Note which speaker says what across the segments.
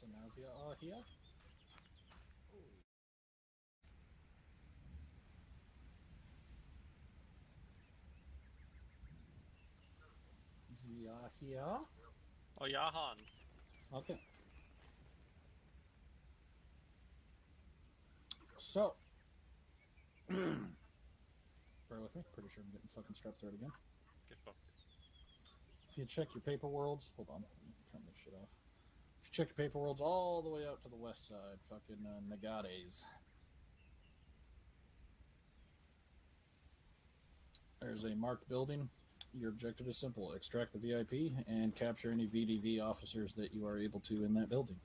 Speaker 1: So now we are here. We are here.
Speaker 2: Oh yeah, Hans.
Speaker 1: Okay. So, bear with me. Pretty sure I'm getting fucking strep throat again.
Speaker 2: Get fucked.
Speaker 1: If you check your paper worlds, hold on, turn this shit off. If you check your paper worlds all the way out to the west side, fucking Negades. There's a marked building. Your objective is simple: extract the VIP and capture any VDV officers that you are able to in that building.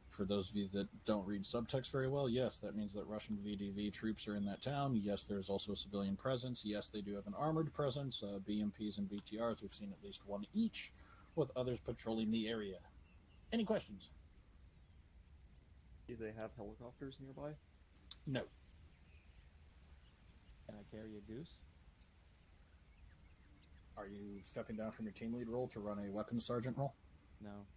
Speaker 1: For those of you that don't read subtext very well, yes, that means that Russian VDV troops are in that town. Yes, there's also a civilian presence. Yes, they do have an armored presence. BMPs and BTRs, we've seen at least one each, with others patrolling the area. Any questions?
Speaker 3: Do they have helicopters nearby?
Speaker 1: No.
Speaker 4: Can I carry a goose?
Speaker 1: Are you stepping down from your team lead role to run a weapons sergeant role?
Speaker 4: No.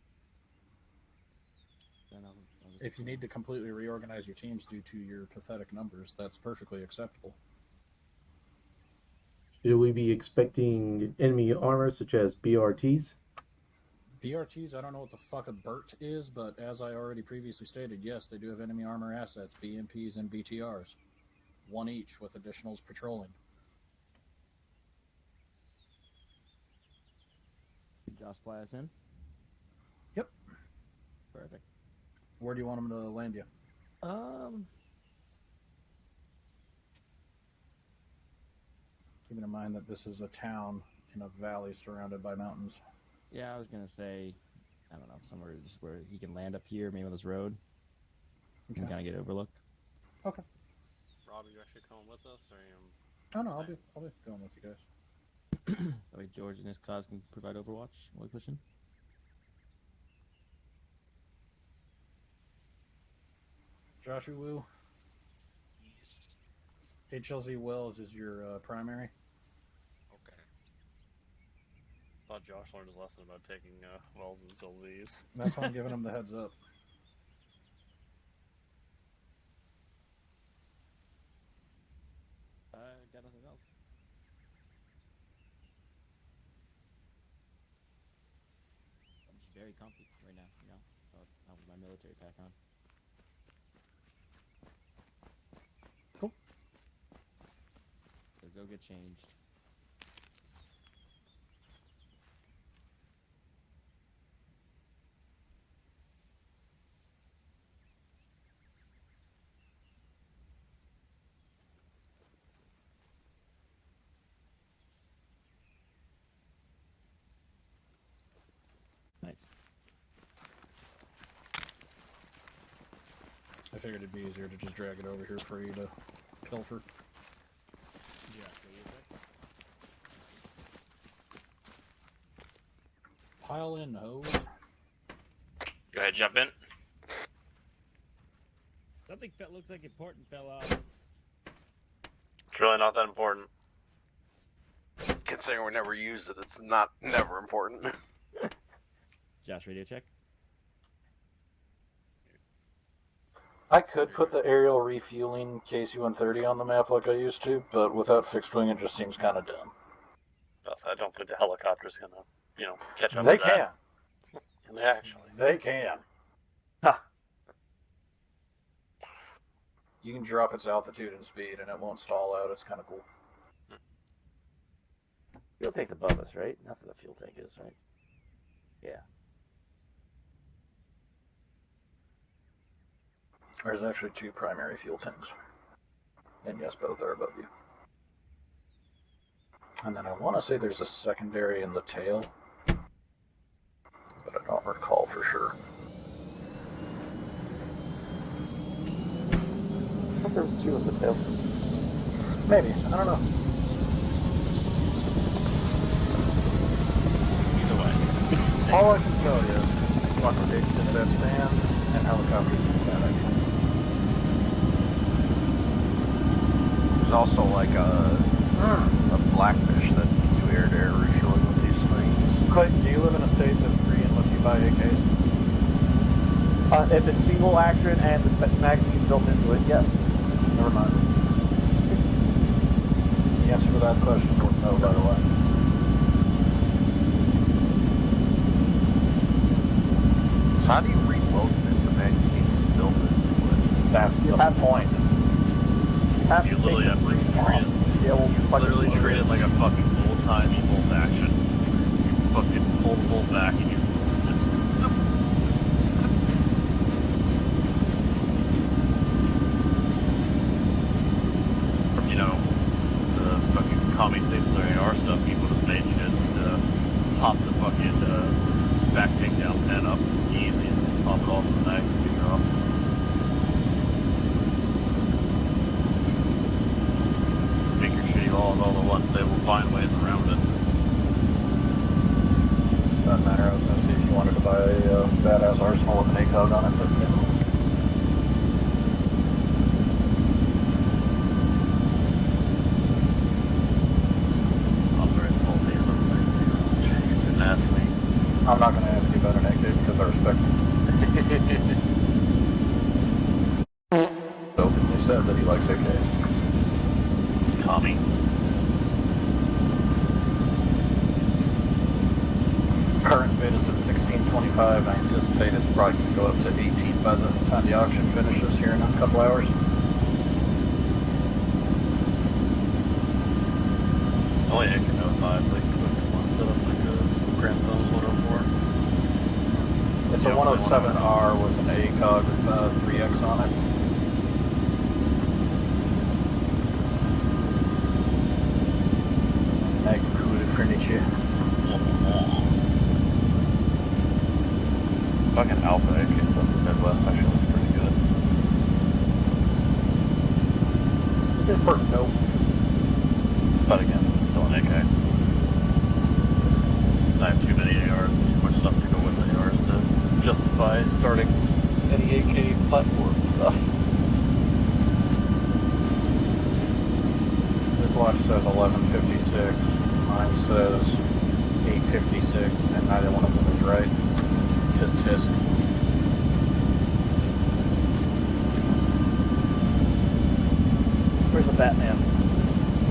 Speaker 4: Then I'll
Speaker 1: If you need to completely reorganize your teams due to your pathetic numbers, that's perfectly acceptable.
Speaker 5: Should we be expecting enemy armor such as BRTs?
Speaker 1: BRTs, I don't know what the fuck a BERT is, but as I already previously stated, yes, they do have enemy armor assets, BMPs and BTRs. One each, with additionals patrolling.
Speaker 4: Josh fly us in?
Speaker 1: Yep.
Speaker 4: Perfect.
Speaker 1: Where do you want them to land you? Keeping in mind that this is a town in a valley surrounded by mountains.
Speaker 4: Yeah, I was gonna say, I don't know, somewhere just where he can land up here, maybe on this road.
Speaker 1: Okay.
Speaker 4: And kind of get overlooked.
Speaker 1: Okay.
Speaker 2: Rob, are you actually coming with us, or are you?
Speaker 1: Oh no, I'll be going with you guys.
Speaker 4: That way George and his cause can provide overwatch while we push in.
Speaker 1: Joshua Wu.
Speaker 6: Yes.
Speaker 1: HLZ Wells is your primary.
Speaker 6: Okay.
Speaker 2: Thought Josh learned his lesson about taking wells and LZs.
Speaker 1: That's why I'm giving him the heads up.
Speaker 4: Got nothing else. I'm just very comfy right now, you know. Out with my military pack on.
Speaker 1: Cool.
Speaker 4: So go get changed. Nice.
Speaker 1: I figured it'd be easier to just drag it over here for you to pilfer.
Speaker 4: Yeah,
Speaker 1: Pile in, hose.
Speaker 2: Go ahead, jump in.
Speaker 4: something looks like important fell off.
Speaker 2: It's really not that important.
Speaker 6: Considering we never use it, it's not never important.
Speaker 4: Josh, radio check.
Speaker 1: I could put the aerial refueling KC-130 on the map like I used to, but without fixed wing, it just seems kind of dumb.
Speaker 2: I don't think the helicopter's gonna, catch up
Speaker 1: They
Speaker 2: to that.
Speaker 1: can.
Speaker 2: Can they actually?
Speaker 1: They can.
Speaker 4: Ha!
Speaker 1: You can drop its altitude and speed, and it won't stall out. It's kind of cool.
Speaker 4: Fuel tank's above us, right? That's what the fuel tank is, right? Yeah.
Speaker 1: There's actually two primary fuel tanks. And yes, both are above you. And then I want to say there's a secondary in the tail, but I don't recall for sure.
Speaker 3: I thought there was two in the tail.
Speaker 1: Maybe. I don't know.
Speaker 2: Either way.
Speaker 1: All I can tell you is Quattro Gates in that stand and helicopters in that.
Speaker 6: There's also like a blackfish that can do air-to-air refueling with these things.
Speaker 1: Clayton, do you live in a state that's free and lets you buy AKs?
Speaker 7: If it's single action and the magazine's built into it, yes.
Speaker 6: Never mind. The answer to that question was no, by the way. So how do you reload it if the magazine's built into it? That's the point.
Speaker 2: You literally have to treat it.
Speaker 7: Yeah, well,
Speaker 2: Literally treat it like a fucking old-timey bolt action. You fucking pull the bolt back and you just... From, you know, the fucking commie stationary AR stuff, people just made you just pop the fucking back takedown pin up easy and pop it off the mag and you drop. Make your shitty laws all the ones, they will find ways around it.
Speaker 6: Doesn't matter, I was gonna see if you wanted to buy a badass arsenal with an ACOG on it, but yeah.
Speaker 2: I'm very salty about that. You didn't ask me.
Speaker 6: I'm not gonna ask you about an AK because I respect you. Openly said that he likes AKs.
Speaker 2: Tommy.
Speaker 6: Current bid is at 1625. I anticipate it's probably going to go up to 18 by the time the auction finishes here in a couple hours.
Speaker 2: Oh yeah, I can notify like quick one set up like a Grand Those 104.
Speaker 6: It's a 107R with an ACOG with 3X on it. Mag cool furniture.
Speaker 2: Fucking Alpha AK stuff in the Midwest actually looks pretty good.
Speaker 6: It's for nope.
Speaker 2: But again, it's still an AK. I have too many ARs, too much stuff to go with the ARs to justify starting any AK platform stuff.
Speaker 6: This watch says 1156. Mine says 856, and neither one of them is right. Just tisk.
Speaker 7: Where's the Batman?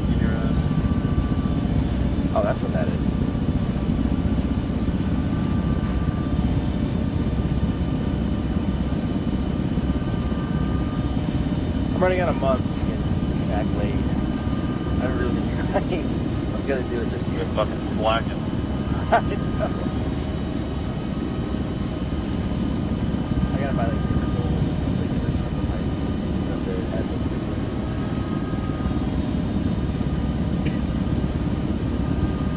Speaker 2: In your ass.
Speaker 7: Oh, that's what that is. I'm running out of months to get back late. I'm really trying. I'm gonna do it this year.
Speaker 2: You're fucking slacking.
Speaker 7: I know. I gotta buy like 6 gold.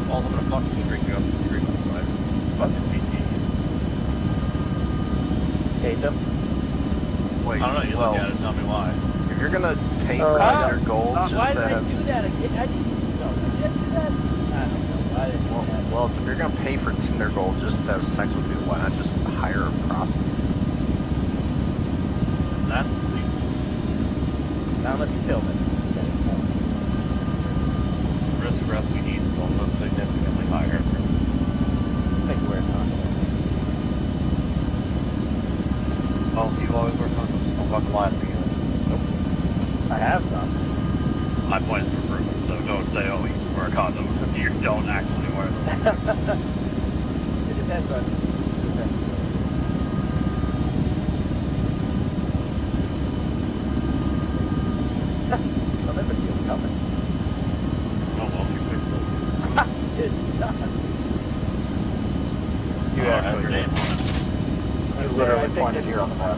Speaker 2: All I'm gonna fucking drink you up to 3.5. Fucking BTs.
Speaker 7: Hate them.
Speaker 6: Wait,
Speaker 2: I don't know, you look at it, tell me why.
Speaker 6: if you're gonna pay for their gold just
Speaker 7: why
Speaker 6: to
Speaker 7: did I
Speaker 6: have...
Speaker 7: do that again? I didn't know. Did I do that? I don't know. I didn't do that.
Speaker 6: Well, so if you're gonna pay for Tinder gold just to have sex with you, why not just hire a prostitute?
Speaker 2: That's sweet.
Speaker 7: Not unless you film it.
Speaker 2: The risk of rescue needs is also significantly higher.
Speaker 7: Think we're not.
Speaker 2: Well, you've always worked on this. Don't fucking lie to me. Nope.
Speaker 7: I have some.
Speaker 2: My point is for improvement, so don't say, oh, you wear a condom if you don't actually wear them.
Speaker 7: It depends on. I'll never see it coming.
Speaker 2: Oh, well, you fix this.
Speaker 7: It does.
Speaker 6: You
Speaker 2: Oh, have
Speaker 6: actually
Speaker 2: your name
Speaker 6: did.
Speaker 2: on it.
Speaker 6: You
Speaker 7: I
Speaker 6: literally
Speaker 7: think
Speaker 6: pointed
Speaker 7: it-
Speaker 6: here on the map.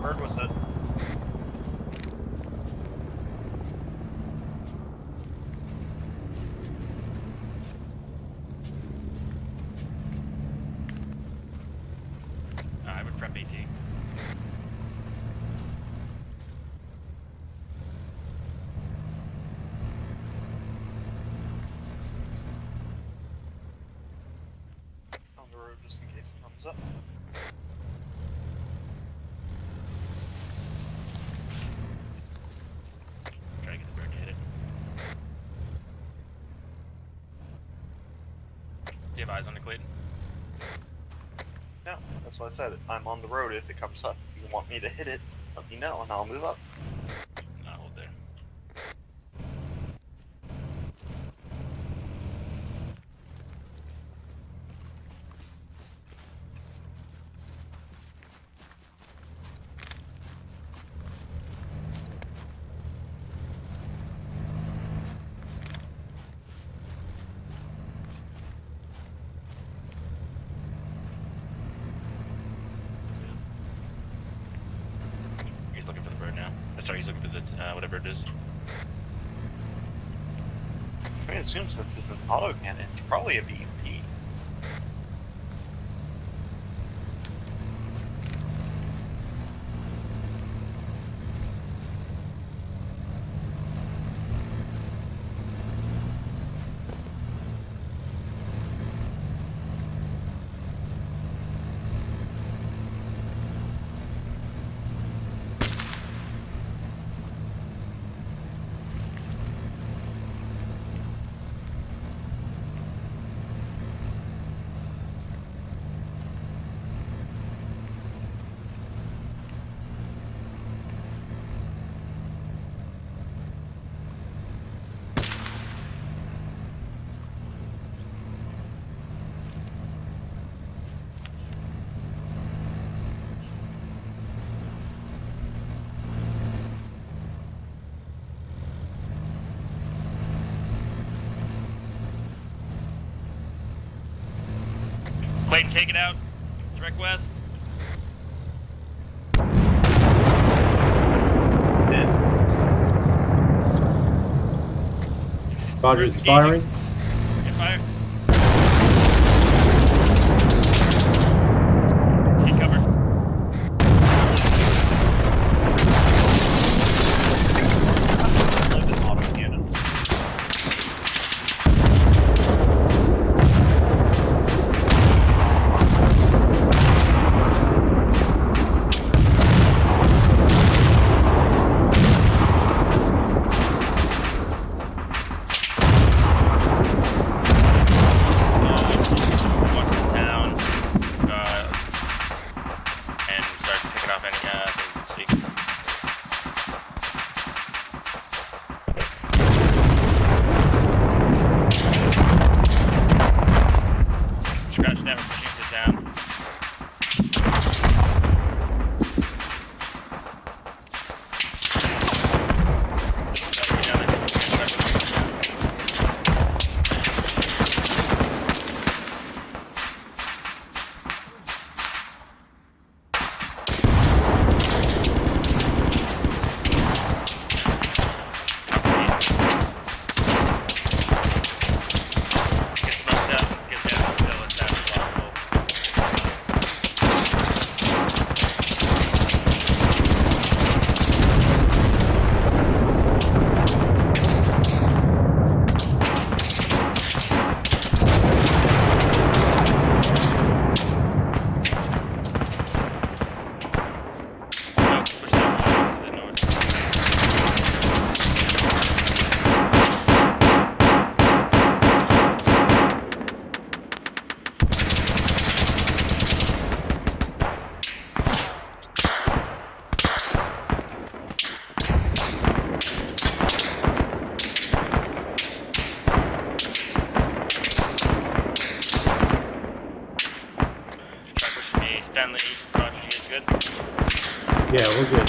Speaker 2: Bird was it?
Speaker 3: the road just in case it comes up.
Speaker 8: Try to get the bird to hit it. Do you have eyes on it, Clayton?
Speaker 3: No, that's what I said. I'm on the road if it comes up. If you want me to hit it, let me know and I'll move up.
Speaker 8: I'll hold there. He's looking for the bird now. Sorry, he's looking for the whatever it is.
Speaker 3: I assume since it's an auto cannon, it's probably a BMP.
Speaker 8: Clayton, take it out. Direct west.
Speaker 5: Rogers is firing.
Speaker 8: Get fire. Take cover.
Speaker 3: Load an auto cannon.
Speaker 8: Walk to town. And start picking off any things you see. Scratch never pushing to town. Stanley, Roger, you guys good?
Speaker 5: Yeah, we're good.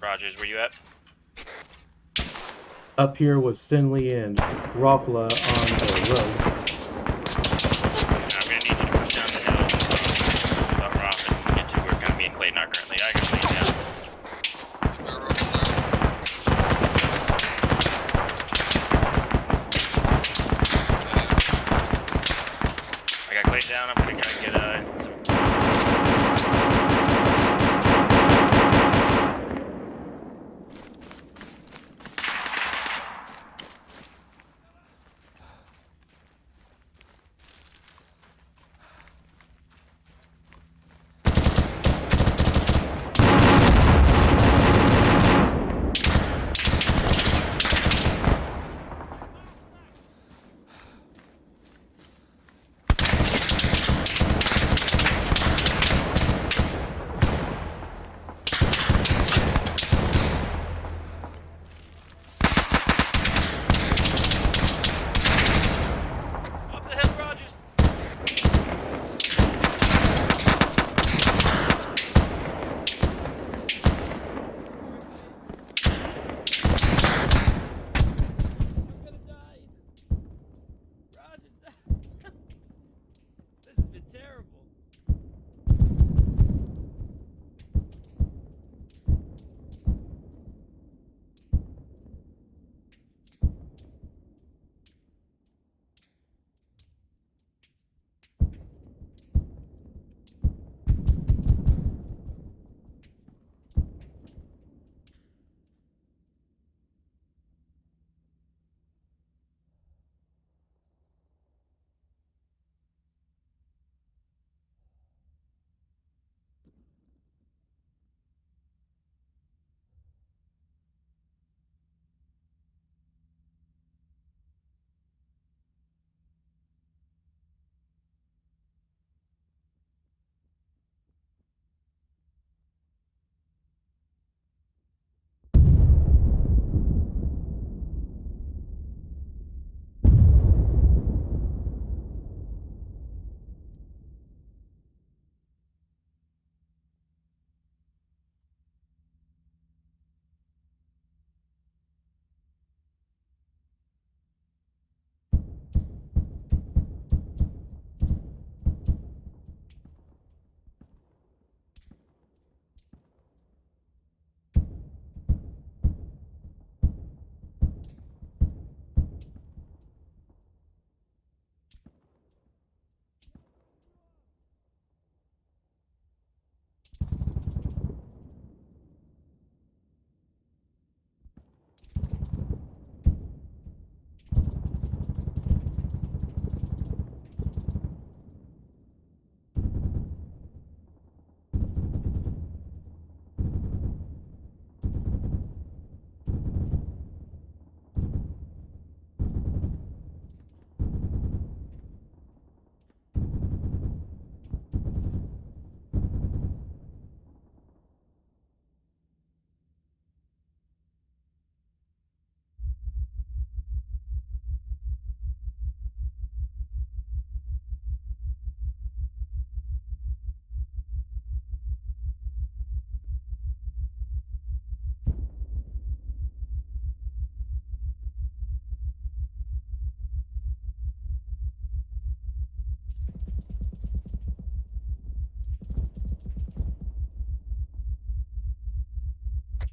Speaker 8: Rogers, where you at?
Speaker 5: Up here with Sinley and Rothla on the road.
Speaker 8: I'm gonna need you to push down the hill. Without Roth and get to work on me and Clayton are currently. I can lead down. down. I'm gonna try and get some. What the hell, Rogers? I'm gonna die. Rogers, this has been terrible.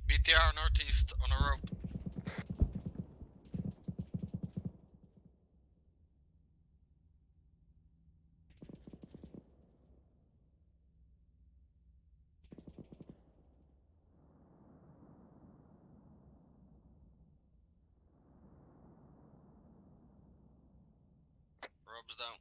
Speaker 9: BTR northeast on a rope. Rope's down.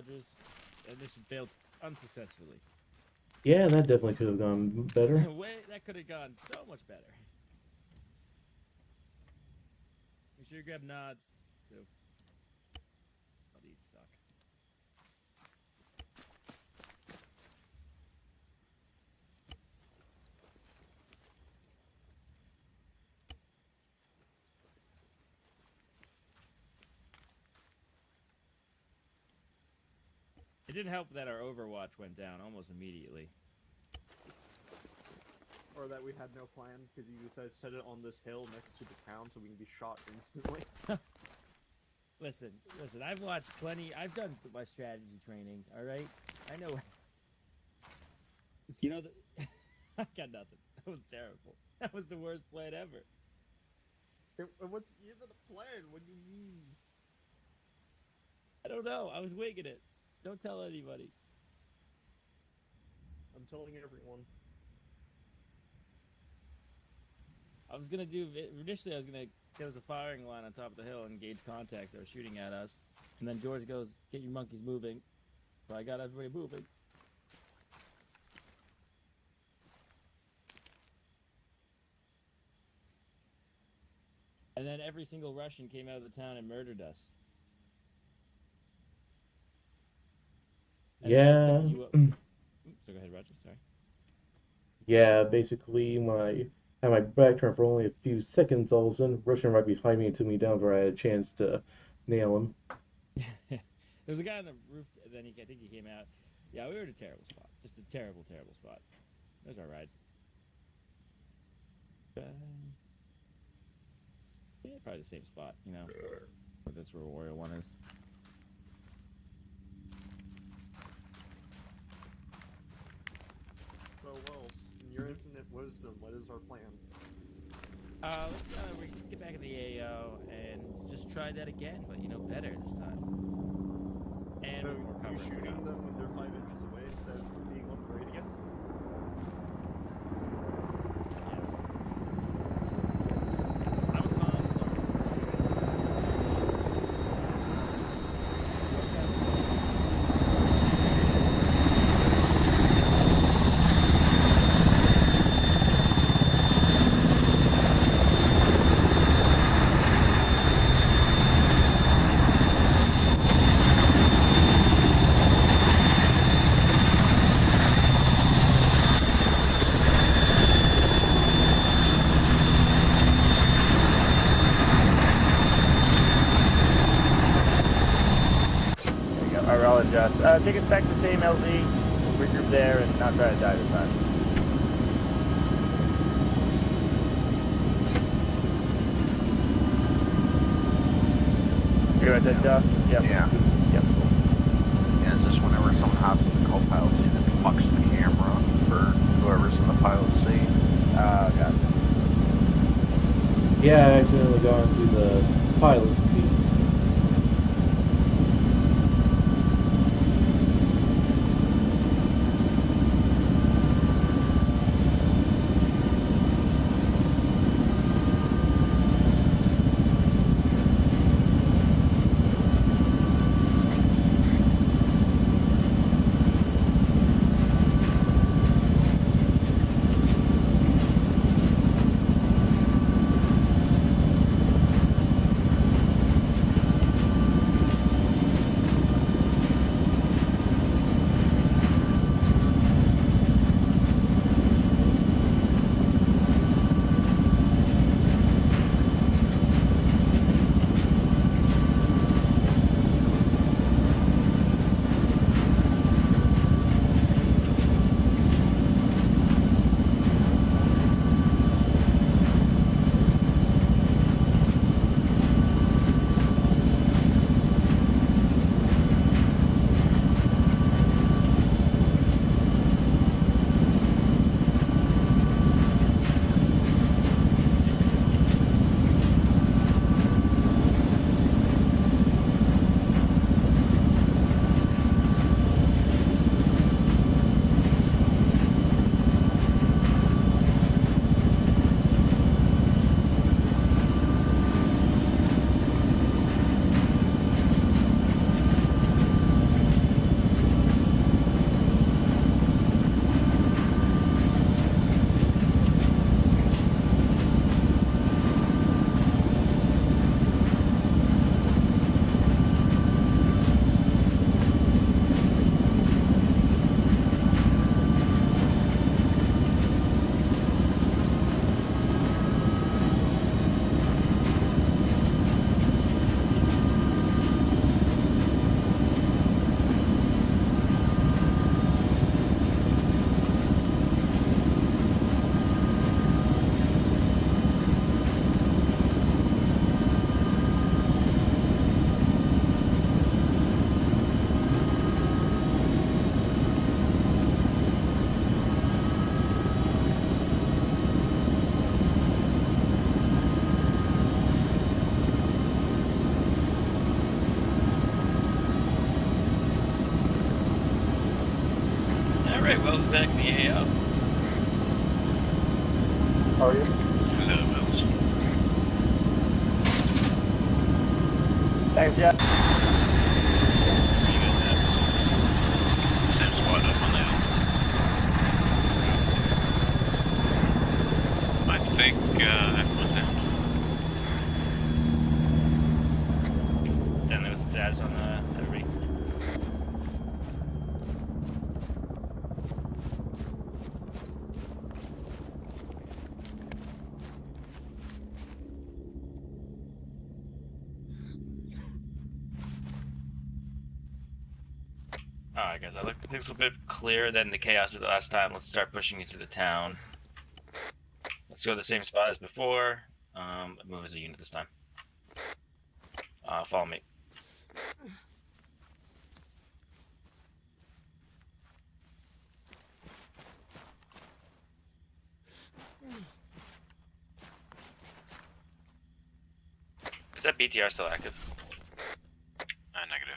Speaker 4: Rogers. That mission failed unsuccessfully.
Speaker 5: Yeah, that definitely could have gone better.
Speaker 4: That could have gone so much better. Make sure you grab nods, too. Oh, these suck. It didn't help that our Overwatch went down almost immediately.
Speaker 10: Or that we had no plan because you guys set it on this hill next to the town so we can be shot instantly.
Speaker 4: Listen, I've watched plenty. I've done my strategy training, all right? I know. You know, I got nothing. That was terrible. That was the worst plan ever.
Speaker 10: What's even a plan? What do you mean?
Speaker 4: I don't know. I was winging it. Don't tell anybody.
Speaker 10: I'm telling everyone.
Speaker 4: I was gonna do initially. I was gonna. There was a firing line on top of the hill and engage contacts that were shooting at us, and then George goes, "Get your monkeys moving." So I got everybody moving. And then every single Russian came out of the town and murdered us. And
Speaker 5: Yeah.
Speaker 4: So go ahead, Roger. Sorry.
Speaker 5: Yeah, basically, I had my back turned for only a few seconds. All of a sudden, Russian right behind me and took me down before I had a chance to nail him.
Speaker 4: There was a guy on the roof, and then I think he came out. Yeah, we were in a terrible spot. Just a terrible, terrible spot. There's our ride. Yeah, probably the same spot, you know. But that's where Warrior 1 is.
Speaker 10: So, Wells, in your infinite wisdom, what is our plan?
Speaker 4: Let's get back in the AO and just try that again, but, you know, better this time. And
Speaker 10: So,
Speaker 4: with more
Speaker 10: you
Speaker 4: cover.
Speaker 10: shooting them when they're 5 inches away instead of being on the radius?
Speaker 4: I'm a calm.
Speaker 7: I'll adjust. Take us back to the same LZ. We'll regroup there and not try to die this time. You got that, Josh? Yep.
Speaker 6: Yeah.
Speaker 7: Yep.
Speaker 6: Yeah, it's just whenever someone hops in the co-pilot seat, it fucks the camera for whoever's in the pilot seat.
Speaker 7: Gotcha.
Speaker 5: Yeah, I accidentally got into the pilot seat.
Speaker 8: Mel's back in the AO.
Speaker 6: Are you?
Speaker 8: Hello, Mel's.
Speaker 7: Thanks, Jeff.
Speaker 8: Where you guys at? Same squad up on the hill. I think everyone's down.
Speaker 4: Stanley, what's the status on everybody? Alright guys, I look things a bit clearer than the chaos of the last time. Let's start pushing into the town. Let's go to the same spot as before. Move as a unit this time. Follow me. Is that BTR still active?
Speaker 8: Negative.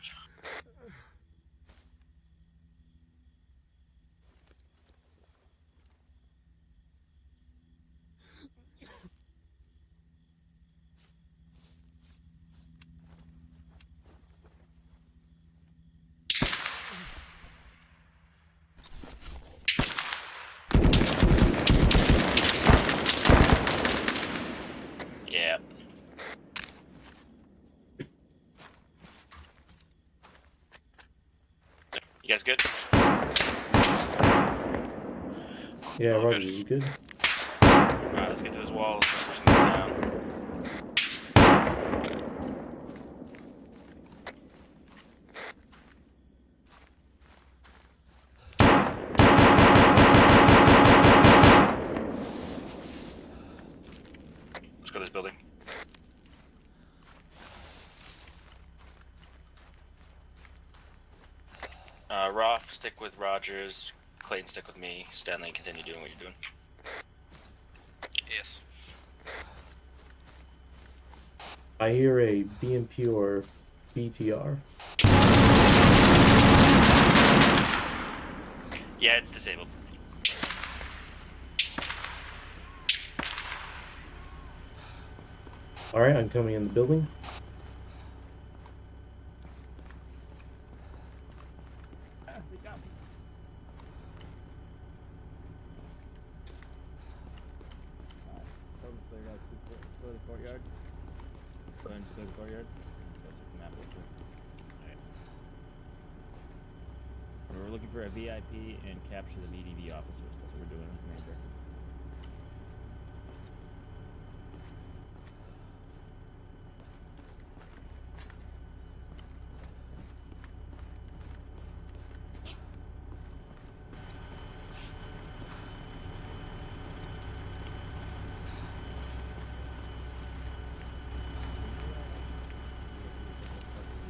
Speaker 4: Yeah. You guys good?
Speaker 5: Yeah,
Speaker 8: All
Speaker 5: Rogers
Speaker 8: good.
Speaker 5: is good.
Speaker 4: Alright, let's get to this wall. Let's start pushing this down. Let's go to this building. Roth, stick with Rogers. Clayton, stick with me. Stanley, continue doing what you're doing.
Speaker 9: Yes.
Speaker 5: I hear a BMP or BTR.
Speaker 4: Yeah, it's disabled.
Speaker 5: Alright, I'm coming in the building.
Speaker 4: Go to the courtyard. Go into the courtyard. So check the map real quick. Alright. We're looking for a VIP and capture the VDV officers. That's what we're doing with main objective.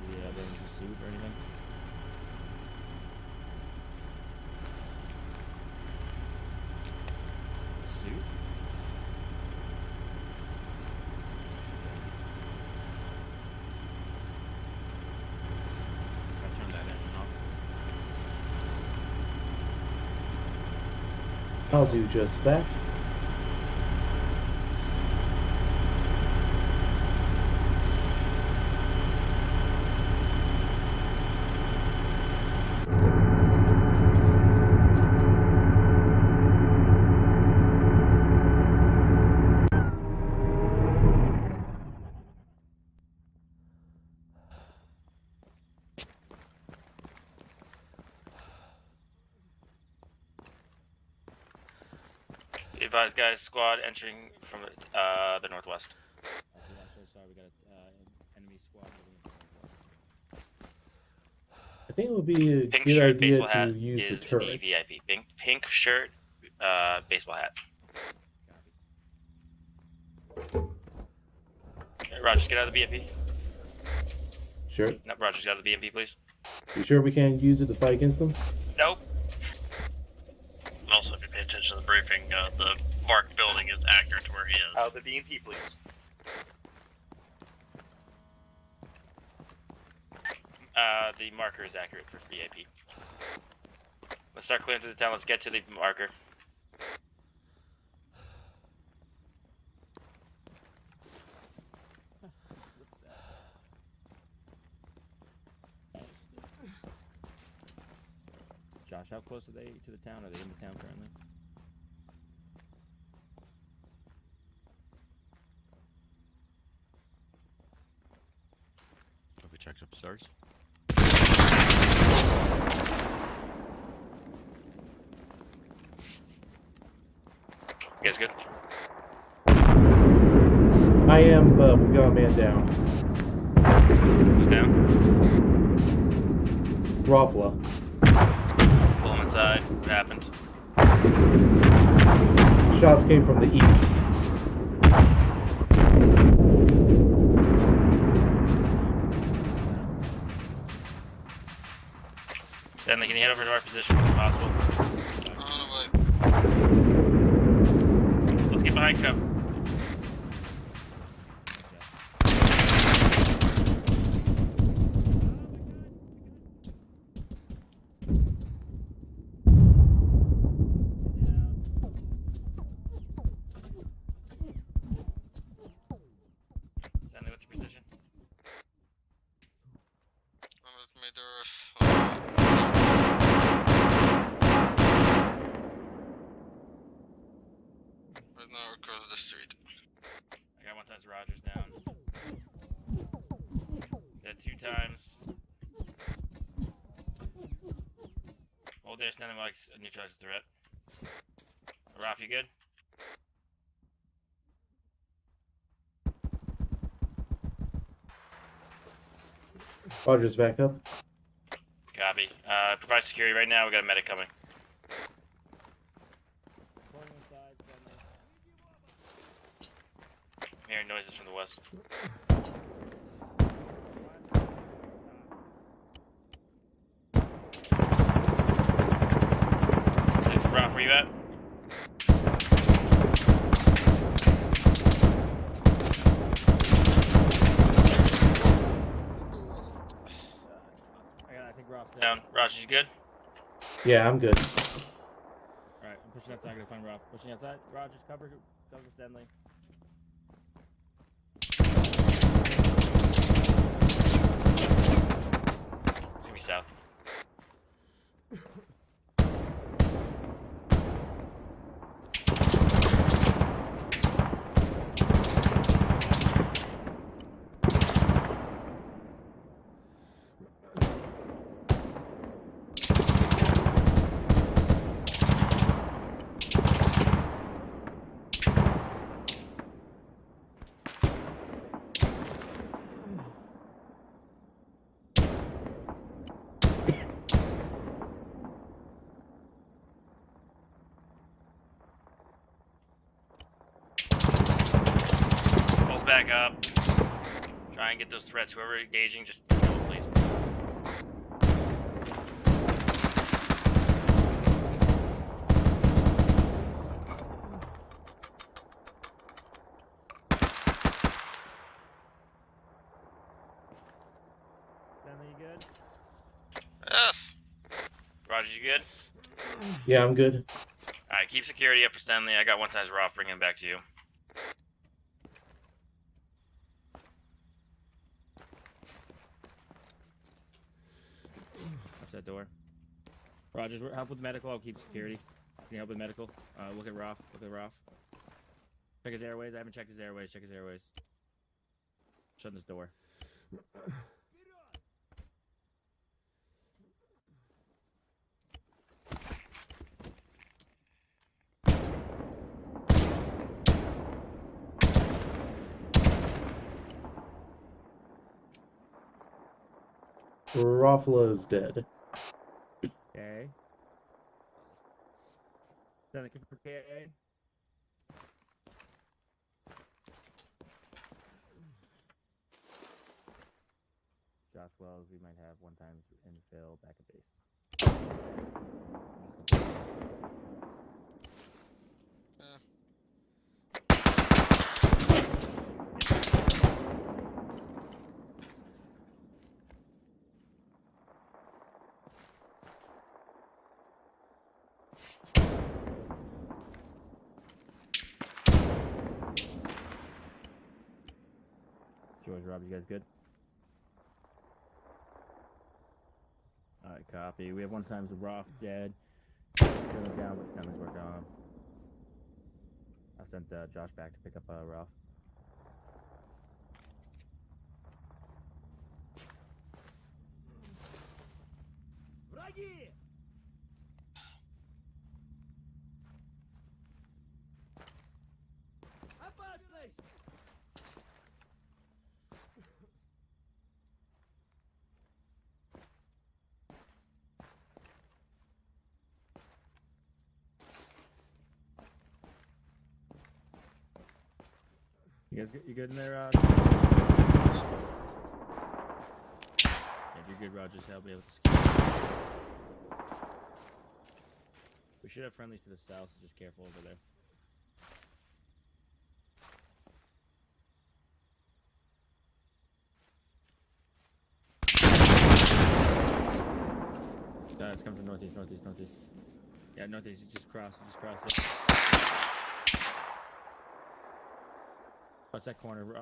Speaker 4: Yeah, they need a suit or anything. A suit? I turned that engine off.
Speaker 5: I'll do just that.
Speaker 4: Be advised, guys, squad entering from the northwest. I'm so sorry, we got an enemy squad moving into the northwest.
Speaker 5: I think it would be a
Speaker 4: Pink
Speaker 5: good
Speaker 4: shirt,
Speaker 5: idea
Speaker 4: baseball
Speaker 5: to
Speaker 4: hat
Speaker 5: use the
Speaker 4: is the
Speaker 5: turret.
Speaker 4: VIP. Pink shirt, baseball hat. Okay, Rogers, get out of the BMP.
Speaker 5: Sure.
Speaker 4: No, Rogers, get out of the BMP, please.
Speaker 5: You sure we can't use it to fight against them?
Speaker 4: Nope.
Speaker 8: And also, if you pay attention to the briefing, the marked building is accurate to where he is.
Speaker 3: Out of the BMP, please.
Speaker 4: The marker is accurate for VIP.
Speaker 8: Let's start clearing through the town. Let's get to the marker.
Speaker 4: Josh, how close are they to the town? Are they in the town currently?
Speaker 11: Have we checked upstairs?
Speaker 8: You guys good?
Speaker 5: I am, but we got a man down.
Speaker 8: Who's down?
Speaker 5: Rofla.
Speaker 8: Pull him inside. What happened?
Speaker 5: Shots came from the east.
Speaker 8: Stanley, can you head over to our position if possible?
Speaker 9: On the way.
Speaker 8: Let's get behind cover. Stanley, what's your position?
Speaker 9: I'm with meters. Right now across the street.
Speaker 8: I got one times Rogers down. Dead 2 times. Hold there, standing like neutralize the threat. Ralph, you good?
Speaker 5: Rogers back up.
Speaker 8: Copy. Provide security right now. We got a medic coming.
Speaker 4: Pulling inside, Stanley.
Speaker 8: I'm hearing noises from the west. Ralph, where you at?
Speaker 4: I think Roth's
Speaker 8: Down. Roger, you good?
Speaker 5: Yeah, I'm good.
Speaker 4: Alright, I'm pushing outside. I'm gonna find Roth. Pushing outside. Rogers, cover Stanley.
Speaker 8: It's gonna be south. Pulls back up. Try and get those threats. Whoever engaging, just go, please.
Speaker 4: Stanley, you good?
Speaker 9: Yes.
Speaker 8: Roger, you good?
Speaker 5: Yeah, I'm good.
Speaker 8: Alright, keep security up for Stanley. I got one times Roth. Bring him back to you.
Speaker 4: Watch that door. Rogers, help with medical. I'll keep security. Can you help with medical? Look at Roth. Look at Roth. Check his airways. I haven't checked his airways. Check his airways. Shut this door.
Speaker 5: Rofla is dead.
Speaker 4: Okay. Stanley, for KA. Josh Wells, we might have one time infill back at base. George, Rob, you guys good? Alright, copy. We have 1 times the Roth dead. Going down, but damage work on. I sent Josh back to pick up Roth. You good in there, Rod? If you're good, Rod, just help me with the security. We should have friendlies to the south, so just careful over there. It's coming from northeast. Yeah, northeast, you just cross it. Watch that corner, right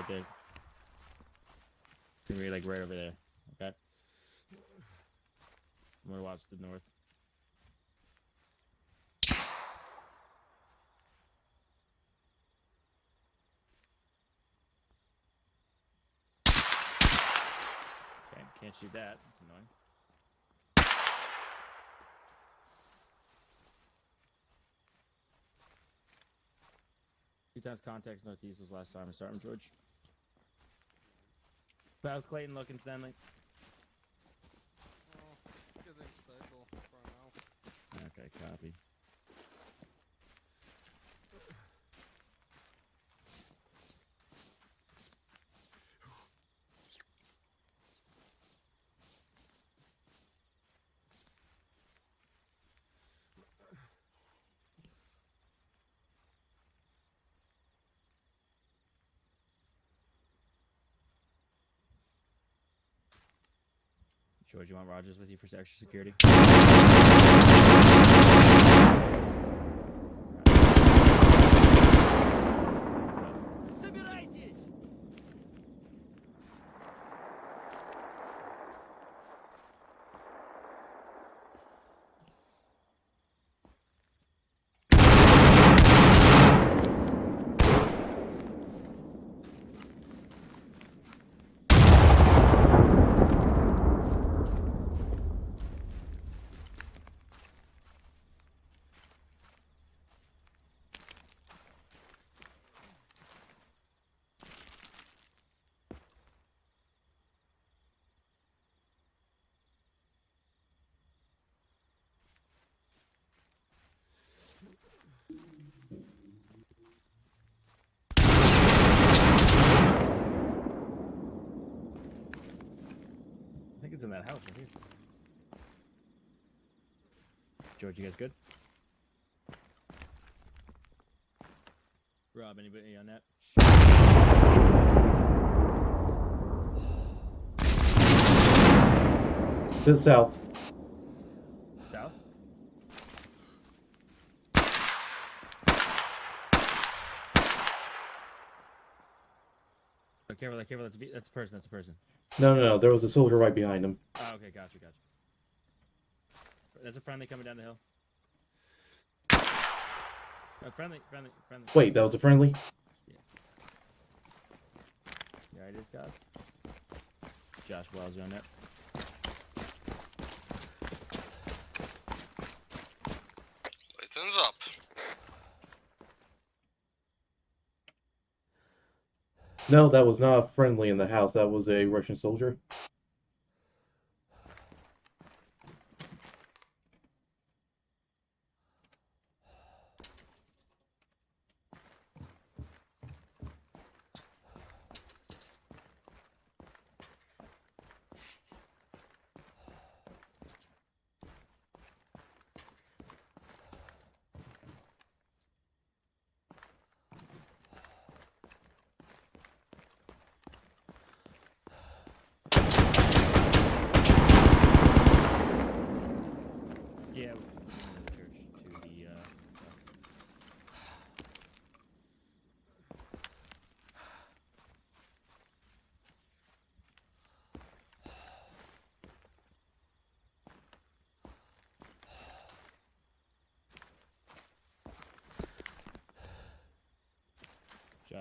Speaker 4: there. It's gonna be like right over there, okay? I'm gonna watch the north. Okay, can't shoot that, that's annoying. 2 times context northeast was last time. Start him, George. How's Clayton looking, Stanley?
Speaker 9: Getting stable for now.
Speaker 4: Okay, copy. George, you want Rogers with you for extra security? I think it's in that house right here. George, you guys good? Rob, anybody on that?
Speaker 5: To the south.
Speaker 4: South? Oh, careful, that's a person.
Speaker 5: No, there was a soldier right behind him.
Speaker 4: Oh, okay, gotcha. That's a friendly coming down the hill. Friendly.
Speaker 5: Wait, that was a friendly?
Speaker 4: Yeah, it is, guys. Josh Wells, you on that?
Speaker 9: Clayton's up.
Speaker 5: No, that was not a friendly in the house. That was a Russian soldier.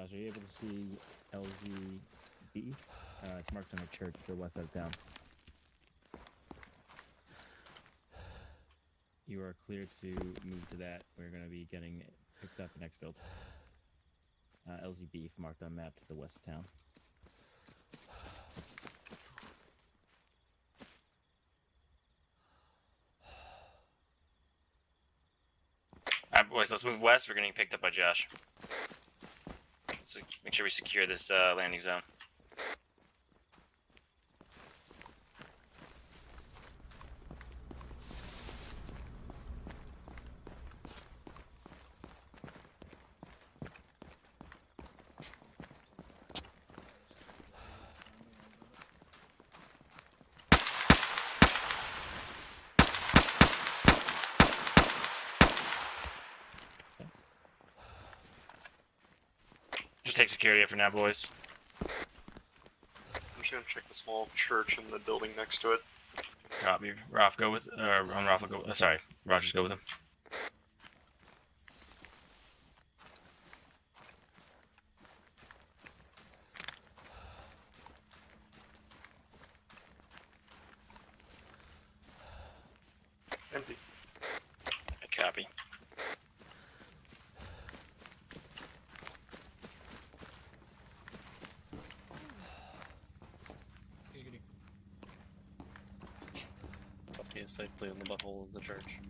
Speaker 4: Josh, are you able to see LZB? It's marked on a church to the west side of town. You are clear to move to that. We're going to be getting picked up and exfilled. LZB marked on map to the west of town.
Speaker 8: Alright, boys, let's move west. We're getting picked up by Josh. So make sure we secure this landing zone. Just take security for now, boys.
Speaker 3: I'm just gonna check the small church and the building next to it.
Speaker 8: Copy. Roth, go with, Roth will go, sorry, Rogers, go with him.
Speaker 3: Empty.
Speaker 8: Copy.
Speaker 6: He is safely in the butthole of the church.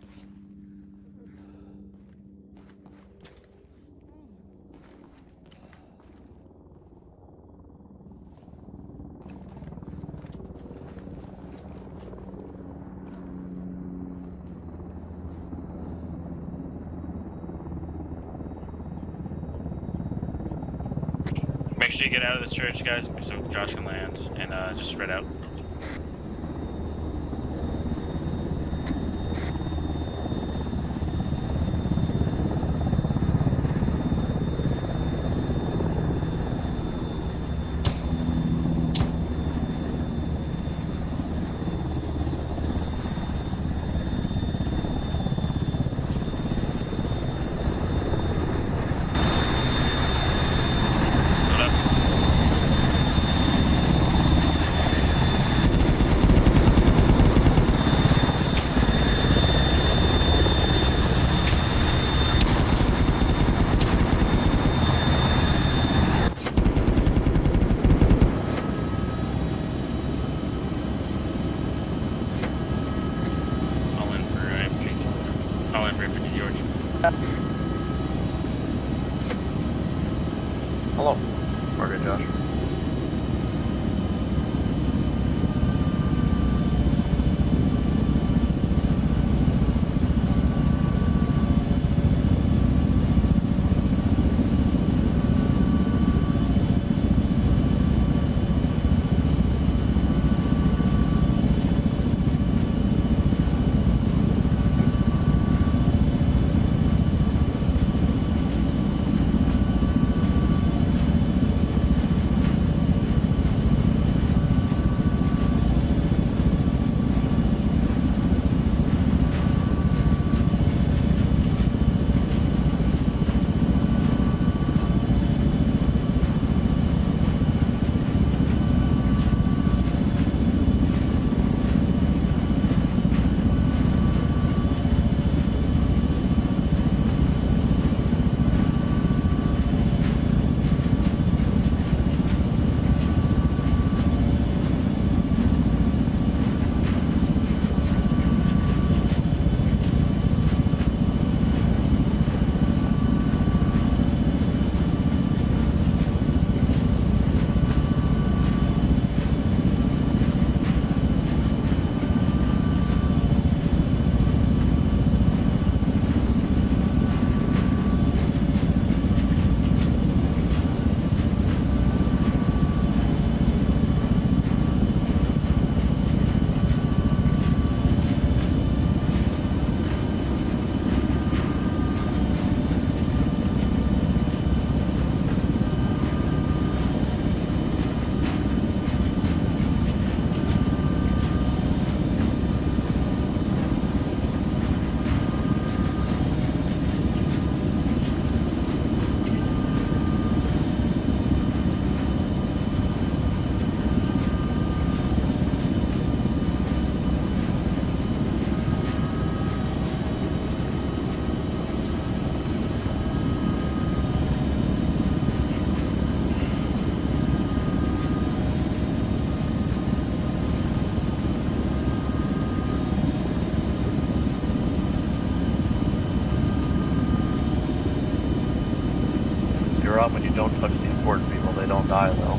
Speaker 8: Make sure you get out of this church, guys, so Josh can land, and just spread out.
Speaker 3: Hello. Margaret, Josh.
Speaker 2: drop when you don't touch the important people. They don't die, though.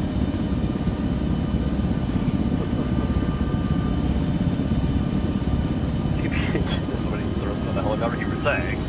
Speaker 2: Somebody throws on the helicopter. You were saying.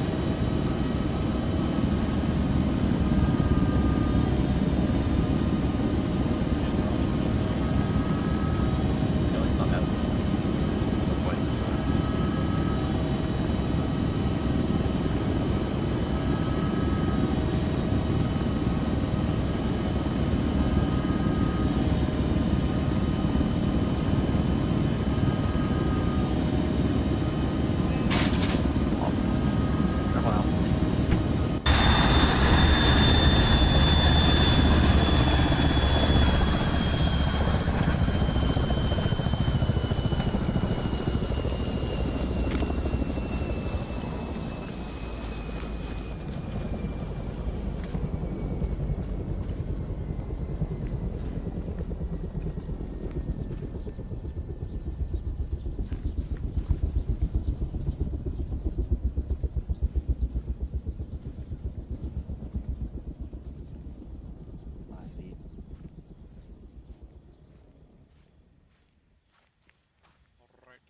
Speaker 9: Alright.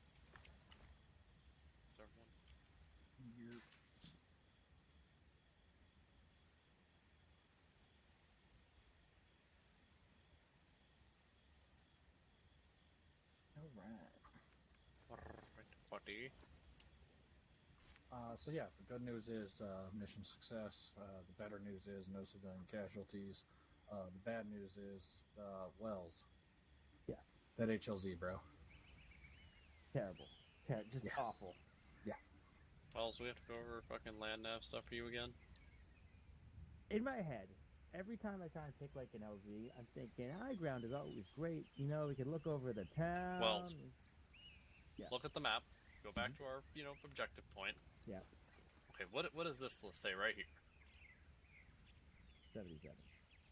Speaker 9: Is everyone?
Speaker 1: You're... All right.
Speaker 9: Alright, buddy.
Speaker 1: So yeah, the good news is mission success. The better news is no civilian casualties. The bad news is Wells.
Speaker 7: Yeah.
Speaker 1: That HLZ, bro.
Speaker 7: Terrible. Just
Speaker 1: Yeah.
Speaker 7: awful.
Speaker 9: Wells, we have to go over fucking land nav stuff for you again.
Speaker 7: In my head, every time I try and pick like an LZ, I'm thinking high ground is always great. You know, we can look over the town.
Speaker 9: Wells.
Speaker 7: Yeah.
Speaker 9: Look at the map. Go back to our, objective point.
Speaker 7: Yeah.
Speaker 9: Okay, what does this say right here?
Speaker 7: 77.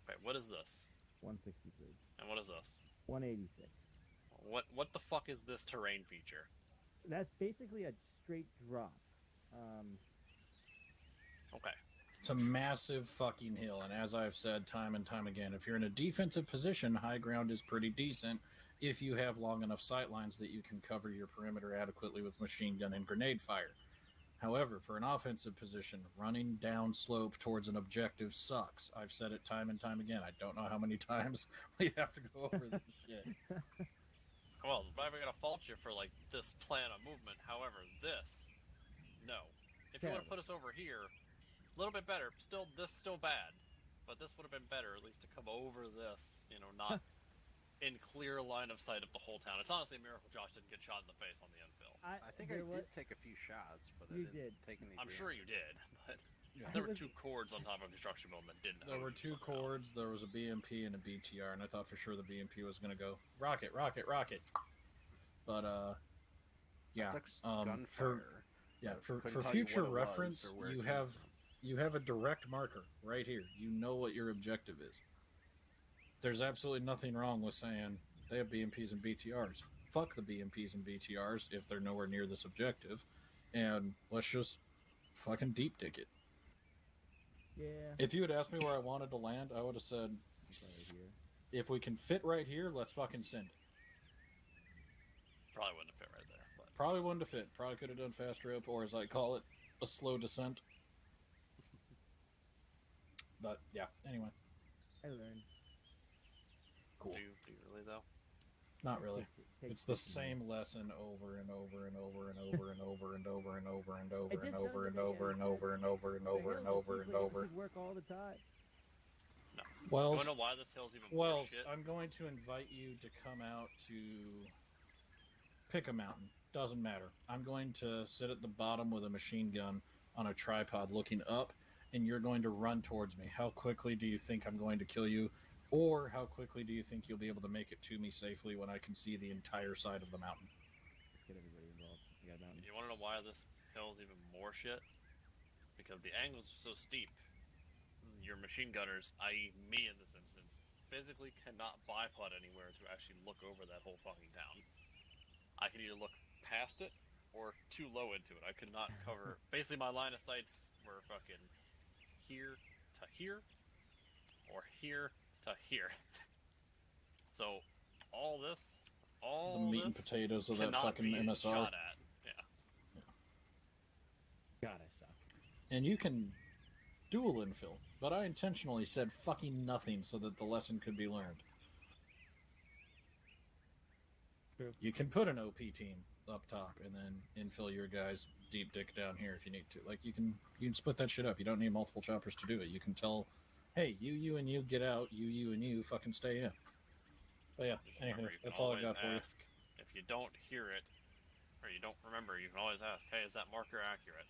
Speaker 9: Okay, what is this?
Speaker 7: 163.
Speaker 9: And what is this?
Speaker 7: 186.
Speaker 9: What the fuck is this terrain feature?
Speaker 7: That's basically a straight drop.
Speaker 9: Okay.
Speaker 1: It's a massive fucking hill, and as I've said time and time again, if you're in a defensive position, high ground is pretty decent if you have long enough sight lines that you can cover your perimeter adequately with machine gun and grenade fire. However, for an offensive position, running down slope towards an objective sucks. I've said it time and time again. I don't know how many times we have to go over this shit.
Speaker 9: Well, I'm not even gonna fault you for this plan of movement. However, no. If you would have put us over here, a little bit better. Still bad, but this would have been better at least to come over this. Not in clear line of sight of the whole town. It's honestly a miracle Josh didn't get shot in the face on the infill.
Speaker 6: I think I did take a few shots, but I didn't take any.
Speaker 9: I'm sure you did, but
Speaker 1: Yeah.
Speaker 9: there were two cords on top of a construction building that didn't.
Speaker 1: There were two cords. There was a BMP and a BTR, and I thought for sure the BMP was going to go rocket, rocket, rocket. But yeah, for future reference, you have a direct marker right here. You know what your objective is. There's absolutely nothing wrong with saying they have BMPs and BTRs. Fuck the BMPs and BTRs if they're nowhere near this objective, and let's just fucking deep dig it.
Speaker 7: Yeah.
Speaker 1: If you had asked me where I wanted to land, I would have said,
Speaker 7: Right here.
Speaker 1: if we can fit right here, let's fucking send it.
Speaker 9: Probably wouldn't have fit right there. But
Speaker 1: Probably wouldn't have fit. Probably could have done fast rope, or as I call it, a slow descent. But yeah, anyway.
Speaker 7: I learned.
Speaker 1: Cool.
Speaker 9: do you really though?
Speaker 1: Not really.
Speaker 7: Takes
Speaker 1: It's the
Speaker 7: 50
Speaker 1: same lesson over and over and over and over and over and over and over and over and over and over and over and over and over and over and over.
Speaker 7: Work all the time.
Speaker 9: No.
Speaker 1: Well,
Speaker 9: You wanna know why this hill's even more
Speaker 1: Well,
Speaker 9: shit?
Speaker 1: I'm going to invite you to come out to pick a mountain. Doesn't matter. I'm going to sit at the bottom with a machine gun on a tripod looking up, and you're going to run towards me. How quickly do you think I'm going to kill you? Or how quickly do you think you'll be able to make it to me safely when I can see the entire side of the mountain?
Speaker 7: Let's get everybody involved. We got a mountain.
Speaker 9: You wanna know why this hill's even more shit? Because the angles are so steep. Your machine gunners, i.e. me in this instance, physically cannot bipod anywhere to actually look over that whole fucking town. I can either look past it or too low into it. I could not cover. Basically, my line of sights were fucking here to here, or here to here. So all this,
Speaker 1: The meat and potatoes of that
Speaker 9: cannot
Speaker 1: fucking
Speaker 9: be
Speaker 1: MSR.
Speaker 9: shot at. Yeah.
Speaker 7: God, I suck.
Speaker 1: And you can dual infill, but I intentionally said fucking nothing so that the lesson could be learned.
Speaker 7: True.
Speaker 1: You can put an OP team up top and then infill your guys deep dick down here if you need to. Like you can split that shit up. You don't need multiple choppers to do it. You can tell, hey, you and you get out, you and you fucking stay in. But yeah,
Speaker 9: Just
Speaker 1: anyway,
Speaker 9: remember, you can
Speaker 1: that's all I
Speaker 9: always
Speaker 1: got for you.
Speaker 9: ask. If you don't hear it, or you don't remember, you can always ask, hey, is that marker accurate?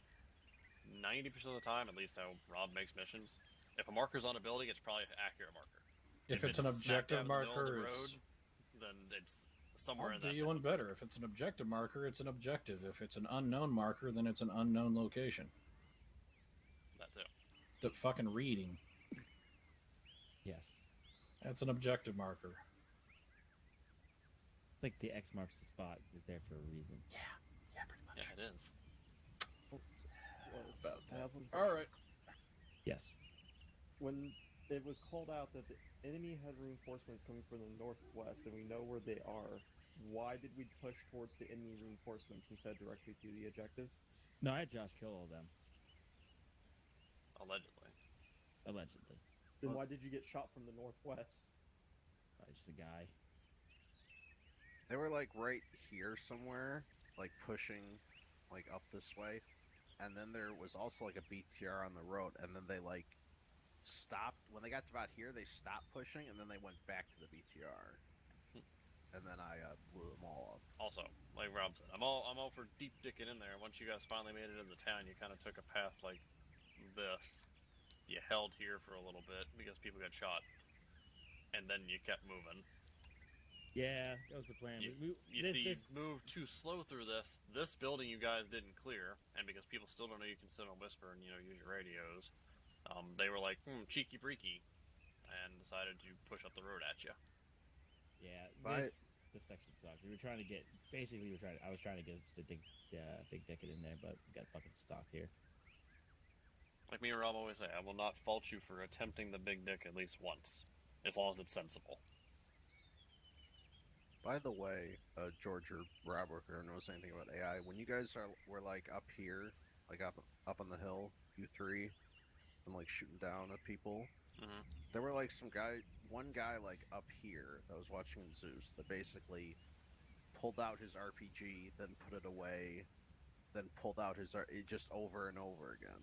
Speaker 9: 90% of the time, at least how Rob makes missions, if a marker's on a building, it's probably an accurate marker.
Speaker 1: If it's an
Speaker 9: smack
Speaker 1: objective
Speaker 9: dab in the middle of
Speaker 1: marker,
Speaker 9: the
Speaker 1: it's...
Speaker 9: road, then it's somewhere
Speaker 1: I'll
Speaker 9: in that
Speaker 1: do you one better. If it's an objective marker, it's an objective. If it's an unknown marker, then it's an unknown location.
Speaker 9: That too.
Speaker 1: The fucking reading.
Speaker 7: Yes.
Speaker 1: That's an objective marker.
Speaker 7: Like the X marks the spot is there for a reason.
Speaker 1: Yeah, pretty much.
Speaker 9: Yeah, it is.
Speaker 10: Was, I have one
Speaker 1: All
Speaker 10: question.
Speaker 1: right.
Speaker 7: Yes.
Speaker 10: When it was called out that the enemy had reinforcements coming from the northwest, and we know where they are, why did we push towards the enemy reinforcements instead directly to the objective?
Speaker 7: No, I had Josh kill all of them.
Speaker 9: Allegedly.
Speaker 7: Allegedly.
Speaker 10: Then why did you get shot from the northwest?
Speaker 7: Just a guy.
Speaker 11: They were like right here somewhere, like pushing like up this way. And then there was also like a BTR on the road, and then they like stopped when they got to about here. They stopped pushing, and then they went back to the BTR, and then I blew them all up.
Speaker 9: Also, like Rob said, I'm all for deep dicking in there. Once you guys finally made it into town, you kind of took a path like this. You held here for a little bit because people got shot, and then you kept moving.
Speaker 7: Yeah, that was the plan.
Speaker 9: You moved too slow through this. This building you guys didn't clear, and because people still don't know you can sit on Whisper and use your radios, they were like, cheeky breaky, and decided to push up the road at you.
Speaker 7: Yeah, this section sucked. We were trying to get I was trying to get the big dick it in there, but we got fucking stuck here.
Speaker 9: Like me and Rob always say, I will not fault you for attempting the big dick at least once, as long as it's sensible.
Speaker 11: By the way, George or Rob or whoever knows anything about AI, when you guys were like up here, like up on the hill, you three, and like shooting down at people, there were like one guy like up here that was watching Zeus that basically pulled out his RPG, then put it away, then pulled out his just over and over again.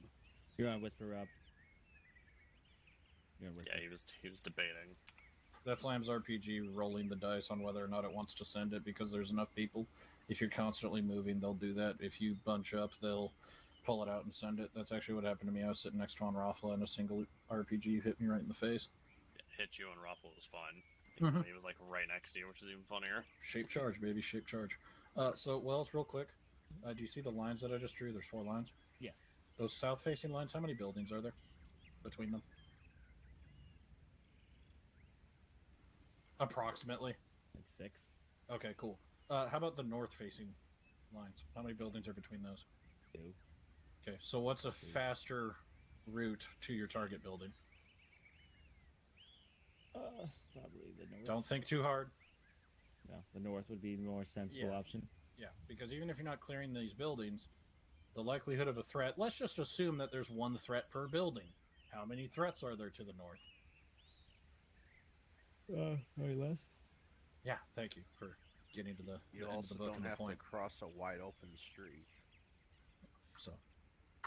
Speaker 7: You're on Whisper, Rob.
Speaker 9: Yeah, he was debating.
Speaker 1: That's Lamb's RPG rolling the dice on whether or not it wants to send it because there's enough people. If you're constantly moving, they'll do that. If you bunch up, they'll pull it out and send it. That's actually what happened to me. I was sitting next to on Raffle and a single RPG hit me right in the face.
Speaker 9: It hit you and Raffle was fun. He was like right next to you, which is even funnier.
Speaker 1: Shape charge, baby, shape charge. So, Wells, real quick. Do you see the lines that I just drew? There's 4 lines.
Speaker 7: Yes.
Speaker 1: Those south-facing lines, how many buildings are there between them? Approximately.
Speaker 7: Like 6.
Speaker 1: Okay, cool. How about the north-facing lines? How many buildings are between those?
Speaker 7: 2.
Speaker 1: Okay, so what's a faster route to your target building?
Speaker 7: Probably the north.
Speaker 1: Don't think too hard.
Speaker 7: No, the north would be the more sensible option.
Speaker 1: Yeah, because even if you're not clearing these buildings, the likelihood of a threat, let's just assume that there's 1 threat per building. How many threats are there to the north?
Speaker 7: Probably less.
Speaker 1: Yeah, thank you for getting to the
Speaker 11: You
Speaker 1: end of
Speaker 11: also
Speaker 1: the book
Speaker 11: don't
Speaker 1: and the
Speaker 11: have
Speaker 1: point.
Speaker 11: to cross a wide open street.
Speaker 1: So,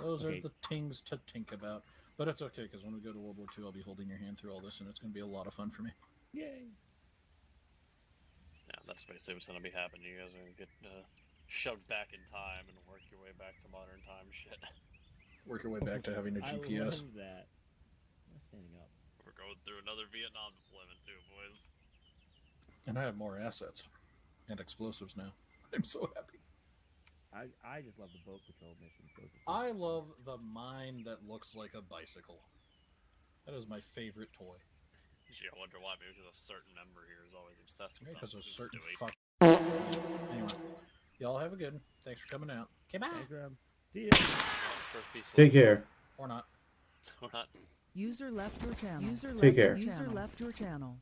Speaker 1: those are the things to think about. But it's okay, because when we go to World War II, I'll be holding your hand through all this, and it's going to be a lot of fun for me.
Speaker 7: Yay!
Speaker 9: Yeah, that's basically what's going to be happening. You guys are going to get shoved back in time and work your way back to modern time shit.
Speaker 1: Work your way back to having a GPS.
Speaker 7: I love that. I'm standing up.
Speaker 9: We're going through another Vietnam deployment too, boys.
Speaker 1: And I have more assets and explosives now. I'm so happy.
Speaker 7: I just love the boat patrol missions.
Speaker 1: I love the mine that looks like a bicycle. That is my favorite toy.
Speaker 9: Gee, I wonder why. Maybe because a certain member here is always obsessed with
Speaker 1: Because
Speaker 9: them.
Speaker 1: a certain
Speaker 9: Stewie.
Speaker 1: fuck. Anyway, y'all have a good one. Thanks for coming out. Okay, bye.
Speaker 7: Thanks, Rob. See ya.
Speaker 9: First peaceful.
Speaker 5: Take care.
Speaker 1: Or not.
Speaker 9: Or not.
Speaker 12: User left your channel. User
Speaker 5: Take care.
Speaker 12: User left your channel.